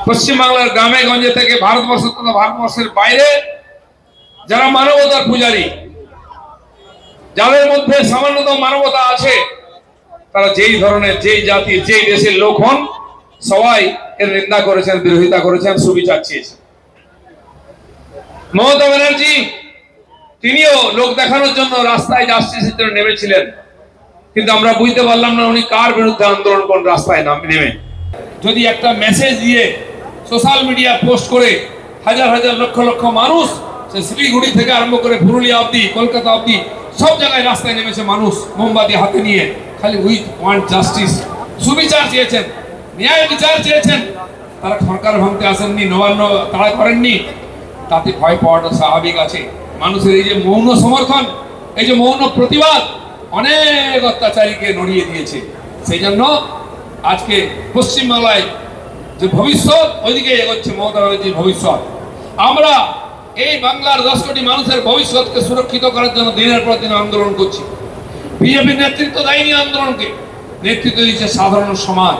পশ্চিমবাংলার গ্রামে গঞ্জে থেকে ভারতবর্ষ তথা ভারতবর্ষের বাইরে যারা মানবতার পূজারী, যাদের মধ্যে সামান্যতম মানবতা আছে, তারা যেই ধরনের, যেই জাতির, যেই দেশের লোক হন, সবাই এর নিন্দা করেছেন, বিরোধিতা করেছেন, সুবিচার চেয়েছেন। মমতা ব্যানার্জি তিনিও লোক দেখানোর জন্য রাস্তায় জাস্টিসের জন্য নেমেছিলেন, কিন্তু আমরা বুঝতে পারলাম না উনি কার বিরুদ্ধে আন্দোলন কোন রাস্তায় নেমে। যদি একটা মেসেজ দিয়ে সোশ্যাল মিডিয়া পোস্ট করে হাজার হাজার লক্ষ লক্ষ মানুষ, সে শিলিগুড়ি থেকে আরম্ভ করে পুরুলিয়া অব্দি, কলকাতা অব্দি সব জায়গায় রাস্তায় নেমেছে মানুষ মোমবাতি হাতে নিয়ে, খালি উই ওয়ান্ট জাস্টিস, সুবিচার চেয়েছেন, ন্যায় বিচার চেয়েছেন। তারা সরকার ভাঙতে আসেননি, নবান্ন তারা করেননি, তাতে ভয় পাওয়াটা স্বাভাবিক আছে। মানুষের এই যে মৌন সমর্থন, এই যে মৌন প্রতিবাদ অনেক অত্যাচারীকে নড়িয়ে দিয়েছে। সেই জন্য আজকে পশ্চিমবাংলায় যে ভবিষ্যৎ, ওইদিকে এগোচ্ছে মমতা ব্যানার্জির ভবিষ্যৎ। আমরা এই বাংলার 10 কোটি মানুষের ভবিষ্যৎকে সুরক্ষিত করার জন্য দিনের পর দিন আন্দোলন করছি। বিজেপির নেতৃত্ব দেয়নি আন্দোলনকে, নেতৃত্ব দিচ্ছে সাধারণ সমাজ।